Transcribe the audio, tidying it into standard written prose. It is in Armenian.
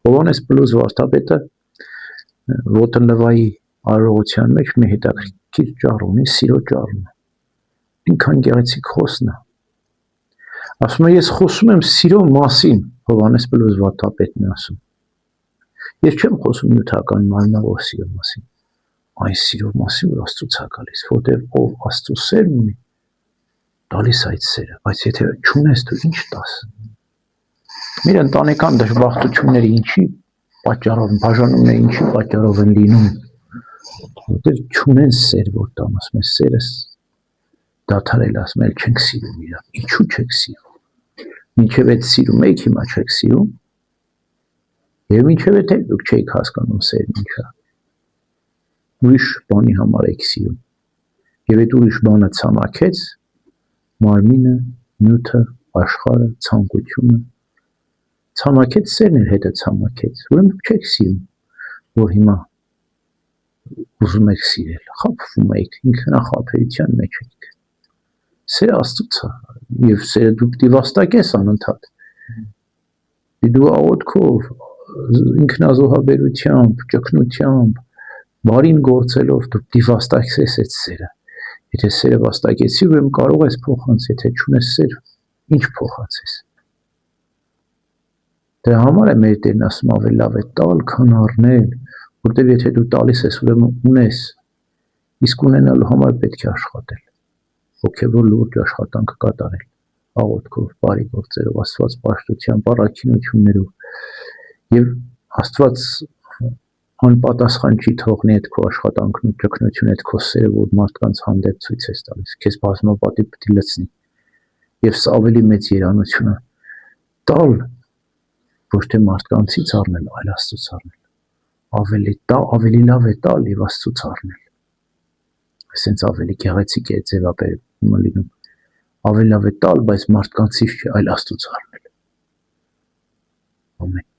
Հովհաննես Պլուս վարդապետը ոտնլվայի արարողության մեջ մի հետաքրքիր ճառ ունի, սիրո ճառն է։ Ինքան գեղեցիկ խոսն է։ Ասում է, ես խոսում եմ սիրո մասին, Հովհաննես Պլուս վարդապետն է ասում։ Ես չեմ խոսում նյութական մարմնավոր սիրո մասին, այն սիրո մասին, որ Աստծուց է գալիս, որտեղ ով Աստծո սերն ունի, տալիս այդ սերը, բայց եթե չունես, դու ինչ տաս։ Մեր ընտանեկան դժբախտությունները ինչի պատճառով, բաժանումները ինչի պատճառով են լինում, որտեղ չունեն սեր, որ տան, ասում ես սերս դադարել, ասում էլ չենք սիրում իրար, ինչու չեք սիրում, մինչև այդ սիրում եք, հիմա չեք սիրում, և մինչև այդ էլ դուք չեք հասկանում սերն ինչա, ուրիշ բանի համար եք սիրում, և այդ ուրիշ բանը ցամաքեց, մարմինը, նյութը, աշխարհը, ցանկությունը, ցամաքեց սերն էր հետը ցամաքեց, ուրեմն դուք չեք սիրում, որ հիմա ուզում եք սիրել, խաբվում եք, ինքնախաբեության մեջ եք, սերը Աստծուց է, և սերը դու պիտի վաստակես անընդհատ, դու աղոթքով, ինքնազոհաբերությամբ, ճգնությամբ, բարին գործելով դու պիտի վաստակես այդ սերը, եթե սերը վաստակեցի, ուրեմն կարող ես փոխանցել, եթե չունես սեր, ինչ փոխանցես։ Դրա համար է մեր Տերն ասում ավելի լավ է տալ, քան առնել, որտեղ եթե դու տալիս ես, ուրեմն ունես, իսկ ունենալու համար պետք է աշխատել, հոգևոր լուրջ աշխատանք կատարել, աղոթքով, բարի գործերով, Աստված պաշտությամբ, առաքինություններով, և Աստված անպատասխան չի թողնի այդ քո աշխատանքն ու ճգնությունը, այդ քո սերը, որ մարդկանց հանդեպ ցույց ես տալիս, քեզ բազմապատիվ պիտի լցնի, և սա ավելի մեծ երանություն է, տալ, ոչ թե մարդկանցից առնել, այլ Աստծուց առնել, ավելի լավ է տալ և Աստծուց առնել, այսինքն ավելի գեղեցիկ է ձևաբերումը լինում, ավելի լավ է տալ, բայց մարդկանցից չէ, այլ Աստծուց առնել, ամեն